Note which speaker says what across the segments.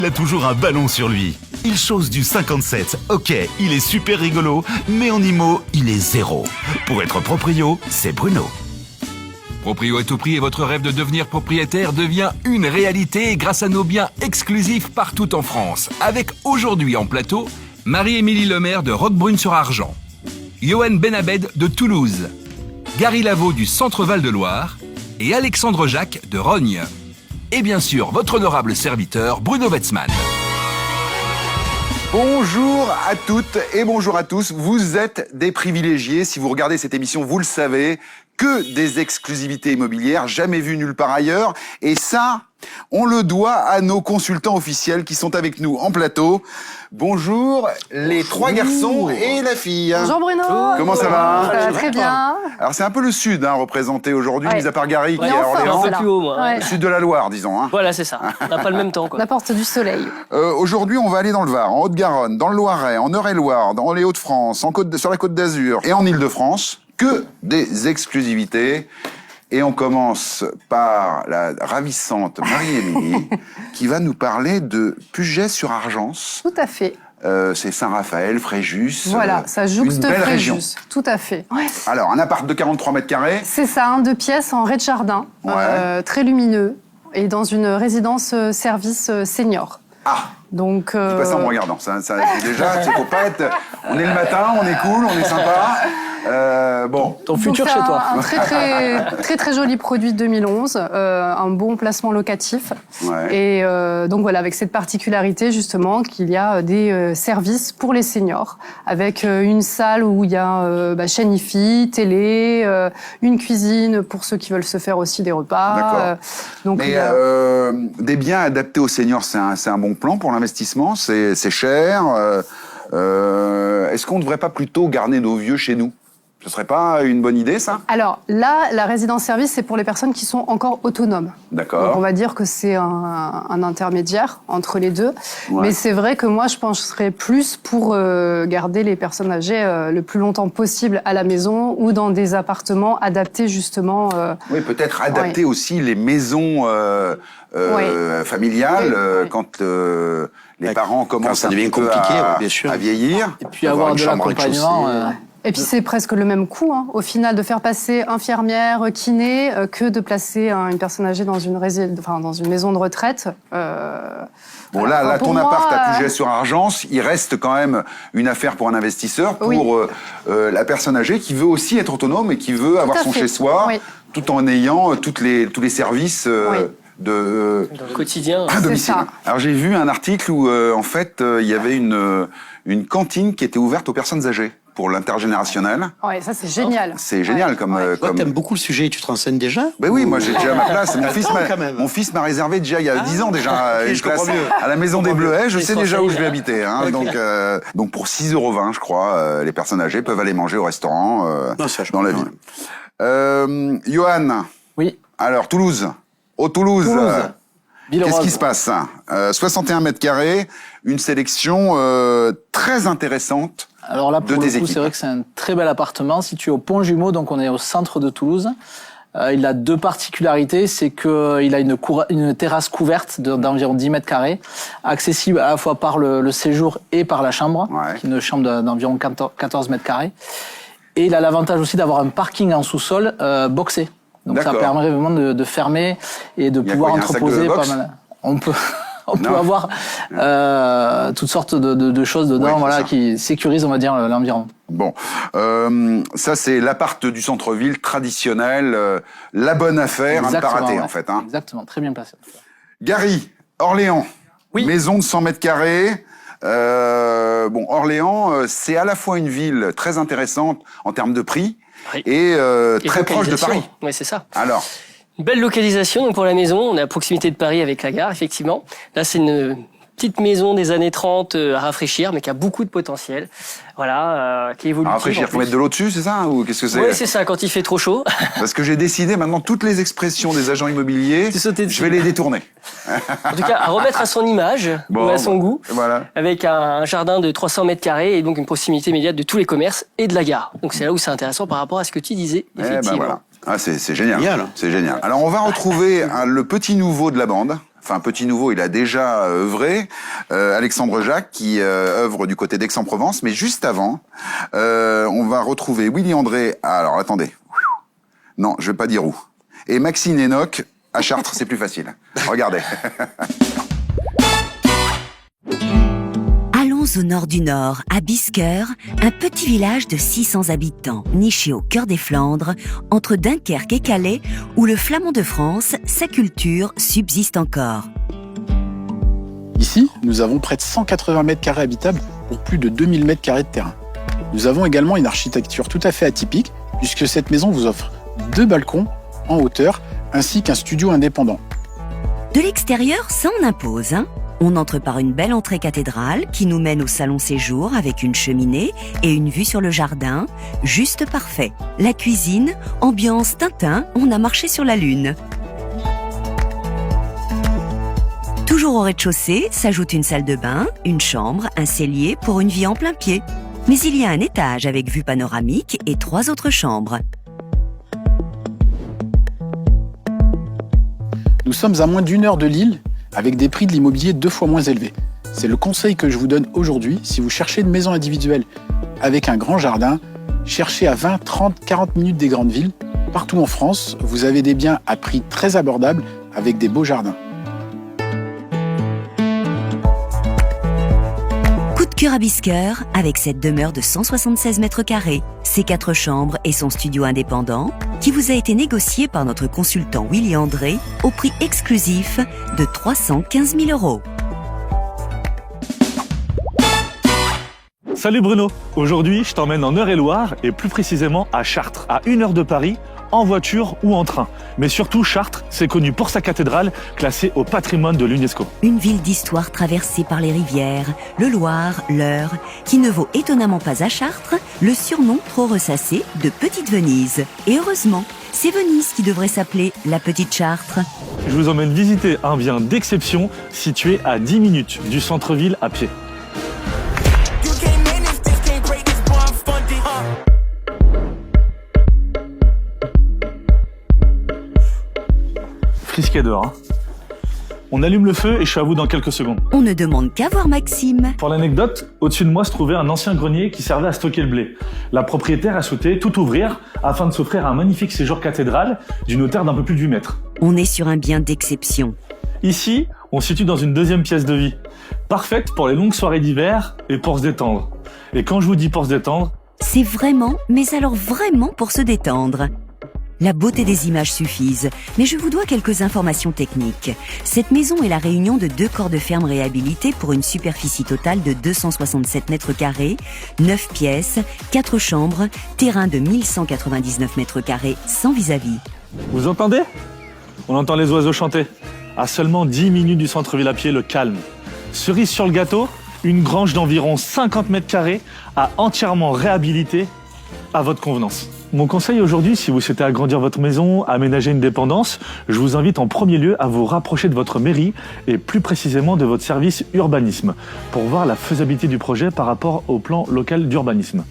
Speaker 1: Il a toujours un ballon sur lui. Il chose du 57. Ok, il est super rigolo, mais en IMO, il est zéro. Pour être proprio, c'est Bruno.
Speaker 2: Proprio à tout prix et votre rêve de devenir propriétaire devient une réalité grâce à nos biens exclusifs partout en France. Avec aujourd'hui en plateau, Marie-Émilie Lemaire de Roquebrune-sur-Argent, Johan Benabed de Toulouse, Gary Lavaux du Centre Val-de-Loire et Alexandre Jacques de Rognes. Et bien sûr, votre honorable serviteur Bruno Wetzmann.
Speaker 3: Bonjour à toutes et bonjour à tous. Vous êtes des privilégiés. Si vous regardez cette émission, vous le savez, que des exclusivités immobilières jamais vues nulle part ailleurs. Et ça, on le doit à nos consultants officiels qui sont avec nous en plateau. Bonjour les trois garçons et la fille.
Speaker 4: Bonjour Bruno.
Speaker 3: Comment ça va?
Speaker 4: Ça va très bien.
Speaker 3: Alors c'est un peu le sud représenté aujourd'hui, mis à part Gary qui est à
Speaker 4: enfin,
Speaker 3: Orléans.
Speaker 4: un peu
Speaker 5: plus haut, moi.
Speaker 4: Ouais.
Speaker 3: Le sud de la Loire, disons.
Speaker 5: Voilà, c'est ça. On n'a pas le même temps, quoi.
Speaker 4: La porte du soleil.
Speaker 3: Aujourd'hui, on va aller dans le Var, en Haute-Garonne, dans le Loiret, en Eure-et-Loire, dans les Hauts-de-France, sur la Côte d'Azur et en Île-de-France. Que des exclusivités. Et on commence par la ravissante Marie-Émilie qui va nous parler de Puget-sur-Argence.
Speaker 4: Tout à fait.
Speaker 3: C'est Saint-Raphaël, Fréjus.
Speaker 4: Voilà, ça jouxte
Speaker 3: une belle région.
Speaker 4: Fréjus. Tout à fait. Ouais.
Speaker 3: Alors, un appart de 43 mètres carrés.
Speaker 4: C'est ça, 2 pièces en rez-de-jardin, très lumineux, et dans une résidence service senior.
Speaker 3: Ah,
Speaker 4: donc,
Speaker 3: dis pas ça en me regardant. Ça, déjà, il faut pas être... On est le matin, on est cool, on est sympa. Bon.
Speaker 5: Ton futur
Speaker 4: donc
Speaker 5: chez toi.
Speaker 4: Un très joli produit de 2011, un bon placement locatif.
Speaker 3: Ouais.
Speaker 4: Et donc voilà, avec cette particularité justement qu'il y a des services pour les seniors, avec une salle où il y a chaîne hi-fi, télé, une cuisine pour ceux qui veulent se faire aussi des repas.
Speaker 3: D'accord.
Speaker 4: Donc
Speaker 3: mais des biens adaptés aux seniors, c'est un bon plan pour l'investissement. C'est cher. Est-ce qu'on ne devrait pas plutôt garder nos vieux chez nous? Ce serait pas une bonne idée, ça?
Speaker 4: Alors là, la résidence-service, c'est pour les personnes qui sont encore autonomes.
Speaker 3: D'accord.
Speaker 4: Donc on va dire que c'est un intermédiaire entre les deux.
Speaker 3: Ouais.
Speaker 4: Mais c'est vrai que moi, je penserais plus pour garder les personnes âgées le plus longtemps possible à la maison ou dans des appartements adaptés justement.
Speaker 3: Oui, peut-être adapter aussi les maisons familiales quand les parents commencent
Speaker 6: ça devient compliqué, bien sûr.
Speaker 3: à vieillir.
Speaker 5: Et puis avoir de l'accompagnement.
Speaker 4: Et puis c'est presque le même coût, hein, au final, de faire passer infirmière, kiné, que de placer une personne âgée dans une maison de retraite.
Speaker 3: Bon, là, ton appart à Puget-sur-Argence, il reste quand même une affaire pour un investisseur, pour la personne âgée qui veut aussi être autonome et qui veut avoir son chez-soi, tout en ayant tous les services
Speaker 5: Dans le quotidien.
Speaker 3: à domicile.
Speaker 4: ça.
Speaker 3: Alors j'ai vu un article où en fait il y avait une cantine qui était ouverte aux personnes âgées pour l'intergénérationnel.
Speaker 4: Ouais, ça c'est génial.
Speaker 3: C'est génial comme.
Speaker 6: Toi, t'aimes beaucoup le sujet, tu te renseignes déjà?
Speaker 3: Ben oui, moi j'ai déjà ma place.
Speaker 6: quand même.
Speaker 3: Mon fils m'a réservé déjà il y a 10 ans déjà une
Speaker 6: je
Speaker 3: place
Speaker 6: comprends mieux.
Speaker 3: à la Maison des Bleuets. Je
Speaker 5: Il
Speaker 3: sais
Speaker 5: se
Speaker 3: déjà où
Speaker 5: renseigne.
Speaker 3: je vais habiter. Hein, donc pour 6,20 €, je crois, les personnes âgées peuvent aller manger au restaurant
Speaker 6: Non, ça, je
Speaker 3: dans la
Speaker 6: comprends,
Speaker 3: ville. Johan,
Speaker 5: Oui.
Speaker 3: alors Toulouse. Au Toulouse. Qu'est-ce qui se passe? 61 mètres carrés, une sélection très intéressante.
Speaker 5: Alors là, pour
Speaker 3: de
Speaker 5: le
Speaker 3: tes
Speaker 5: coup,
Speaker 3: équipes.
Speaker 5: c'est vrai que c'est un très bel appartement situé au Pont Jumeau, donc on est au centre de Toulouse. Il a 2 particularités, c'est qu'il a une terrasse couverte d'environ 10 mètres carrés, accessible à la fois par le séjour et par la chambre, qui est une chambre d'environ 14 mètres carrés. Et il a l'avantage aussi d'avoir un parking en sous-sol boxé. Donc ça permet vraiment de fermer et de pouvoir entreposer pas mal. On peut avoir toutes sortes de choses dedans, qui sécurisent, on va dire, l'environnement.
Speaker 3: Bon, ça c'est l'appart du centre-ville traditionnel, la bonne affaire, à ne pas rater en fait. Hein.
Speaker 5: Exactement, très bien placé.
Speaker 3: Gary, Orléans, maison de 100 mètres carrés. Orléans, c'est à la fois une ville très intéressante en termes de prix et très proche de Paris.
Speaker 5: Oui, c'est ça.
Speaker 3: Alors,
Speaker 5: Une belle localisation donc pour la maison. On est à proximité de Paris avec la gare, effectivement. Là, c'est une petite maison des années 30 à rafraîchir, mais qui a beaucoup de potentiel. Voilà, qui évolue.
Speaker 3: à rafraîchir, faut mettre de l'eau dessus, c'est ça? Ou qu'est-ce que c'est?
Speaker 5: Oui, c'est ça, quand il fait trop chaud.
Speaker 3: Parce que j'ai décidé maintenant, toutes les expressions des agents immobiliers, je vais les détourner.
Speaker 5: En tout cas, à remettre à son image, ou à son goût,
Speaker 3: voilà.
Speaker 5: avec un jardin de 300 mètres carrés et donc une proximité immédiate de tous les commerces et de la gare. Donc c'est là où c'est intéressant par rapport à ce que tu disais, effectivement.
Speaker 3: Voilà. Ah, c'est génial.
Speaker 6: Génial.
Speaker 3: C'est génial. Alors, on va retrouver le petit nouveau de la bande. Enfin, petit nouveau, il a déjà œuvré. Alexandre Jacques, qui œuvre du côté d'Aix-en-Provence. Mais juste avant, on va retrouver Willy André. Ah, alors, attendez. Non, je vais pas dire où. Et Maxime Enoch, à Chartres, c'est plus facile. Regardez.
Speaker 7: Allons au nord du Nord, à Bisqueur, un petit village de 600 habitants, niché au cœur des Flandres, entre Dunkerque et Calais, où le flamand de France, sa culture, subsiste encore.
Speaker 8: Ici, nous avons près de 180 mètres carrés habitables pour plus de 2000 mètres carrés de terrain. Nous avons également une architecture tout à fait atypique, puisque cette maison vous offre 2 balcons en hauteur, ainsi qu'un studio indépendant.
Speaker 7: De l'extérieur, ça en impose, hein. On entre par une belle entrée cathédrale qui nous mène au salon séjour avec une cheminée et une vue sur le jardin, juste parfait. La cuisine, ambiance Tintin, on a marché sur la lune. Toujours au rez-de-chaussée s'ajoute une salle de bain, une chambre, un cellier pour une vie en plein pied. Mais il y a un étage avec vue panoramique et 3 autres chambres.
Speaker 8: Nous sommes à moins d'1 heure de Lille, avec des prix de l'immobilier 2 fois moins élevés. C'est le conseil que je vous donne aujourd'hui. Si vous cherchez une maison individuelle avec un grand jardin, cherchez à 20, 30, 40 minutes des grandes villes. Partout en France, vous avez des biens à prix très abordables avec des beaux jardins.
Speaker 7: Coup de cœur à Bisqueur avec cette demeure de 176 mètres carrés, ses 4 chambres et son studio indépendant, qui vous a été négocié par notre consultant Willy André au prix exclusif de 315 000 €.
Speaker 9: Salut Bruno, aujourd'hui je t'emmène en Eure-et-Loire et plus précisément à Chartres, à 1 heure de Paris, en voiture ou en train. Mais surtout Chartres, c'est connu pour sa cathédrale classée au patrimoine de l'UNESCO.
Speaker 7: Une ville d'histoire traversée par les rivières, le Loir, l'Eure, qui ne vaut étonnamment pas à Chartres le surnom trop ressassé de Petite Venise. Et heureusement, c'est Venise qui devrait s'appeler la Petite Chartres.
Speaker 9: Je vous emmène visiter un bien d'exception situé à 10 minutes du centre-ville à pied. Frisquet dehors, hein. On allume le feu et je suis à vous dans quelques secondes.
Speaker 7: On ne demande qu'à voir Maxime.
Speaker 9: Pour l'anecdote, au-dessus de moi se trouvait un ancien grenier qui servait à stocker le blé. La propriétaire a souhaité tout ouvrir afin de s'offrir un magnifique séjour cathédrale d'une hauteur d'un peu plus de 8 mètres.
Speaker 7: On est sur un bien d'exception.
Speaker 9: Ici, on se situe dans une deuxième pièce de vie, parfaite pour les longues soirées d'hiver et pour se détendre. Et quand je vous dis pour se détendre,
Speaker 7: c'est vraiment, mais alors vraiment pour se détendre. La beauté des images suffisent, mais je vous dois quelques informations techniques. Cette maison est la réunion de 2 corps de ferme réhabilités pour une superficie totale de 267 mètres carrés, 9 pièces, 4 chambres, terrain de 1199 mètres carrés sans vis-à-vis.
Speaker 9: Vous entendez? On entend les oiseaux chanter. À seulement 10 minutes du centre-ville à pied, le calme. Cerise sur le gâteau, une grange d'environ 50 mètres carrés à entièrement réhabiliter à votre convenance. Mon conseil aujourd'hui, si vous souhaitez agrandir votre maison, aménager une dépendance, je vous invite en premier lieu à vous rapprocher de votre mairie et plus précisément de votre service urbanisme pour voir la faisabilité du projet par rapport au plan local d'urbanisme.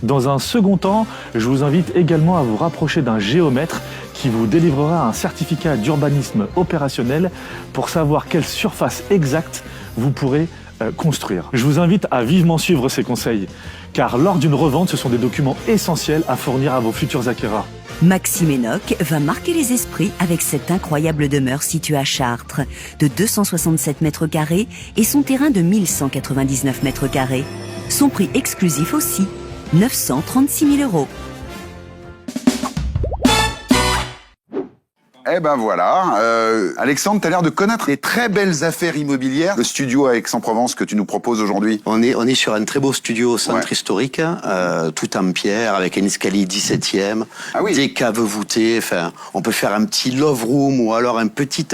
Speaker 9: Dans un second temps, je vous invite également à vous rapprocher d'un géomètre qui vous délivrera un certificat d'urbanisme opérationnel pour savoir quelle surface exacte vous pourrez construire. Je vous invite à vivement suivre ces conseils, car lors d'une revente, ce sont des documents essentiels à fournir à vos futurs acquéreurs.
Speaker 7: Maxime Enoch va marquer les esprits avec cette incroyable demeure située à Chartres, de 267 mètres carrés et son terrain de 1199 mètres carrés. Son prix exclusif aussi, 936 000 €.
Speaker 3: Eh ben voilà, Alexandre, tu as l'air de connaître des très belles affaires immobilières. Le studio à Aix-en-Provence que tu nous proposes aujourd'hui.
Speaker 6: On est sur un très beau studio au centre historique, tout en pierre, avec un escalier 17e, des caves voûtées. Enfin, on peut faire un petit love room ou alors un petit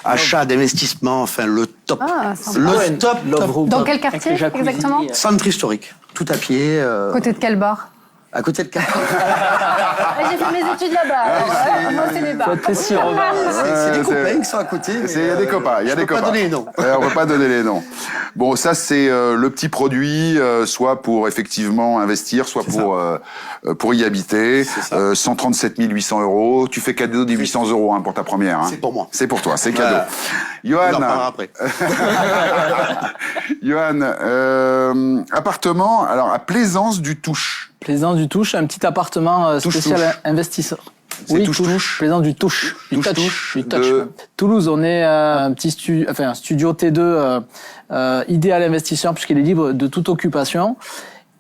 Speaker 6: achat d'investissement. Enfin, le top.
Speaker 4: Ah,
Speaker 6: le top love room.
Speaker 4: Dans quel quartier exactement?
Speaker 6: Centre historique, tout à pied.
Speaker 4: Côté de quel bar?
Speaker 6: À côté de Carrefour.
Speaker 4: J'ai fait mes études là-bas. Moi, c'est les bars.
Speaker 6: C'est des copains qui sont à côté.
Speaker 3: Il y a des copains, il y a des copains.
Speaker 6: On ne peut pas donner les noms.
Speaker 3: On ne peut pas donner les noms. Bon, ça c'est le petit produit, soit pour effectivement investir, soit pour y habiter. 137 800 €. Tu fais cadeau des 800 € pour ta première. Hein.
Speaker 6: C'est pour moi.
Speaker 3: C'est pour toi, c'est cadeau. Johan,
Speaker 6: on en parlera après.
Speaker 3: Johan, appartement, alors à Plaisance du Touche.
Speaker 5: Plaisance du Touche, un petit appartement spécial investisseur. Oui, Touche. Plaisance du Touche. Du Touch. Toulouse, on est un studio T2 idéal investisseur puisqu'il est libre de toute occupation.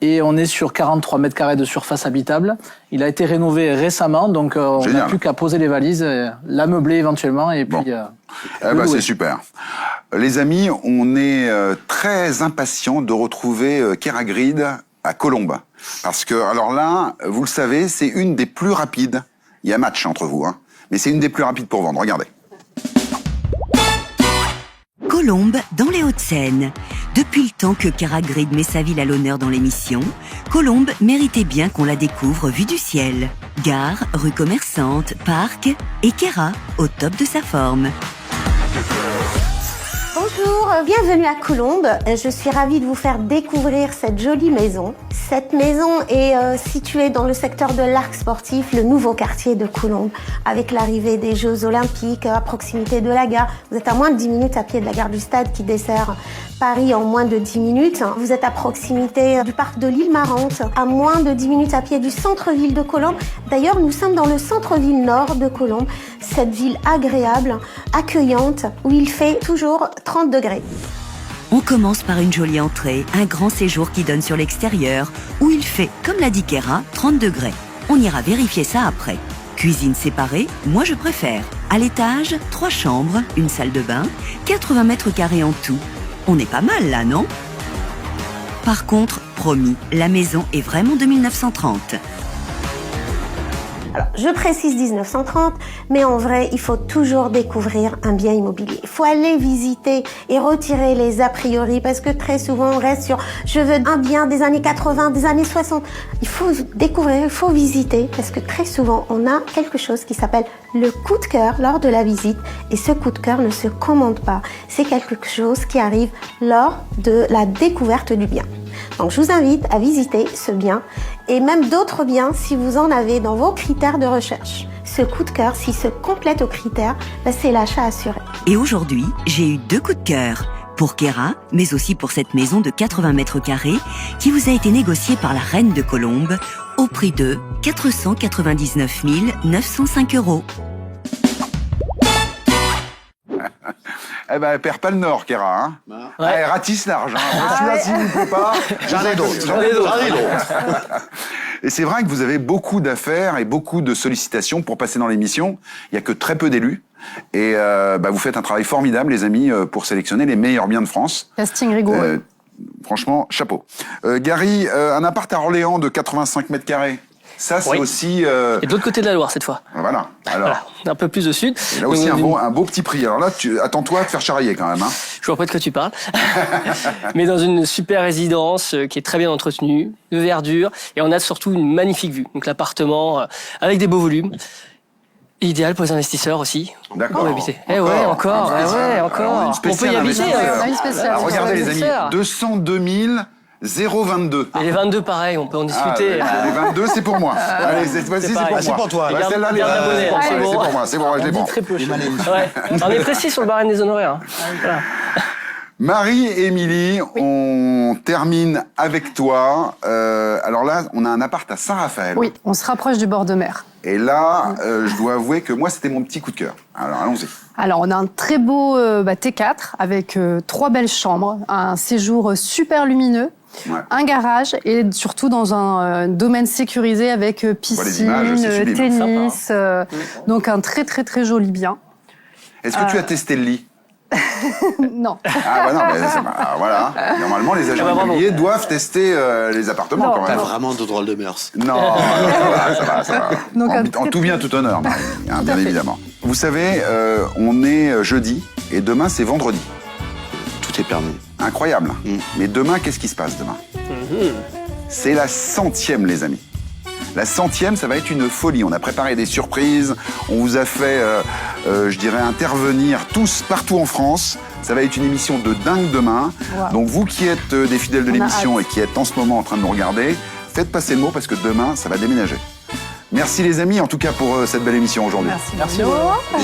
Speaker 5: Et on est sur 43 mètres carrés de surface habitable. Il a été rénové récemment, donc on n'a plus qu'à poser les valises, l'ameubler éventuellement, et puis...
Speaker 3: c'est super. Les amis, on est très impatients de retrouver Keragrid à Colombes. Parce que, alors là, vous le savez, c'est une des plus rapides. Il y a match entre vous, hein. Mais c'est une des plus rapides pour vendre. Regardez.
Speaker 7: Colombes, dans les Hauts-de-Seine. Depuis le temps que Keragrid met sa ville à l'honneur dans l'émission, Colombes méritait bien qu'on la découvre vue du ciel. Gare, rue commerçante, parc et Kera au top de sa forme.
Speaker 10: Bonjour, bienvenue à Colombes. Je suis ravie de vous faire découvrir cette jolie maison. Cette maison est située dans le secteur de l'Arc Sportif, le nouveau quartier de Colombes. Avec l'arrivée des Jeux Olympiques à proximité de la gare, vous êtes à moins de 10 minutes à pied de la gare du Stade qui dessert Paris en moins de 10 minutes. Vous êtes à proximité du parc de l'Île Marante, à moins de 10 minutes à pied du centre-ville de Colombes. D'ailleurs, nous sommes dans le centre-ville nord de Colombes, cette ville agréable, accueillante, où il fait toujours 30 degrés.
Speaker 7: On commence par une jolie entrée, un grand séjour qui donne sur l'extérieur, où il fait, comme l'a dit Kera, 30 degrés. On ira vérifier ça après. Cuisine séparée, moi je préfère. À l'étage, 3 chambres, une salle de bain, 80 mètres carrés en tout. On est pas mal là, non? Par contre, promis, la maison est vraiment de 1930.
Speaker 10: Alors, je précise 1930, mais en vrai, il faut toujours découvrir un bien immobilier. Il faut aller visiter et retirer les a priori, parce que très souvent, on reste sur « je veux un bien des années 80, des années 60 ». Il faut découvrir, il faut visiter, parce que très souvent, on a quelque chose qui s'appelle le coup de cœur lors de la visite. Et ce coup de cœur ne se commande pas. C'est quelque chose qui arrive lors de la découverte du bien. Donc, je vous invite à visiter ce bien et même d'autres biens si vous en avez dans vos critères de recherche. Ce coup de cœur, s'il se complète aux critères, c'est l'achat assuré.
Speaker 7: Et aujourd'hui, j'ai eu 2 coups de cœur. Pour Kera, mais aussi pour cette maison de 80 mètres carrés qui vous a été négociée par la reine de Colombes au prix de 499 905 €.
Speaker 3: Eh ben, elle perd pas le nord, Kera. Hein. Elle ratisse large. Hein. Celui-là, s'il ne peut pas, j'en ai d'autres. Et c'est vrai que vous avez beaucoup d'affaires et beaucoup de sollicitations pour passer dans l'émission. Il y a que très peu d'élus. Et vous faites un travail formidable, les amis, pour sélectionner les meilleurs biens de France.
Speaker 4: Casting rigoureux.
Speaker 3: Franchement, chapeau. Gary, un appart à Orléans de 85 mètres carrés. Ça, c'est aussi...
Speaker 11: Et de l'autre côté de la Loire, cette fois.
Speaker 3: Voilà. Alors,
Speaker 11: voilà. Un peu plus au sud.
Speaker 3: Et là aussi, un beau petit prix. Alors là, attends-toi à te faire charrier quand même. Hein.
Speaker 11: Je vois pas de quoi tu parles. Mais dans une super résidence qui est très bien entretenue, de verdure. Et on a surtout une magnifique vue. Donc l'appartement avec des beaux volumes. Idéal pour les investisseurs aussi.
Speaker 3: D'accord.
Speaker 11: On peut habiter. Encore.
Speaker 3: Alors,
Speaker 11: on peut y habiter.
Speaker 3: Alors, regardez les amis, 202 022.
Speaker 11: Et les 22, pareil, on peut en discuter.
Speaker 3: Les 22, c'est pour moi. Allez, cette fois-ci, c'est pour moi.
Speaker 6: C'est pour toi.
Speaker 3: Celle-là, c'est pour moi. C'est bon, je les prends.
Speaker 11: Très peu. On est précis sur le barème des honoraires. Voilà.
Speaker 3: Marie-Émilie, on termine avec toi. Alors là, on a un appart à Saint-Raphaël.
Speaker 4: Oui, on se rapproche du bord de mer.
Speaker 3: Et là, je dois avouer que moi, c'était mon petit coup de cœur. Alors, allons-y.
Speaker 4: Alors, on a un très beau T4 avec 3 belles chambres, un séjour super lumineux, un garage et surtout dans un domaine sécurisé avec piscine, tennis. Donc, un très, très, très joli bien.
Speaker 3: Est-ce que tu as testé le lit?
Speaker 4: Non.
Speaker 3: Voilà. Normalement, les agents immobiliers doivent tester les appartements quand même.
Speaker 6: T'as vraiment de drôles de mœurs.
Speaker 3: Non, ça va. Donc, en tout bien, tout honneur, Marie, hein, bien évidemment. Vous savez, on est jeudi et demain, c'est vendredi.
Speaker 6: Tout est permis.
Speaker 3: Incroyable. Mais demain, qu'est-ce qui se passe demain? C'est la 100e, les amis. La 100e, ça va être une folie. On a préparé des surprises, on vous a fait, je dirais, intervenir tous partout en France. Ça va être une émission de dingue demain. Wow. Donc vous qui êtes des fidèles de l'émission et qui êtes en ce moment en train de nous regarder, faites passer le mot parce que demain, ça va déménager. Merci les amis, en tout cas pour cette belle émission aujourd'hui.
Speaker 4: Merci.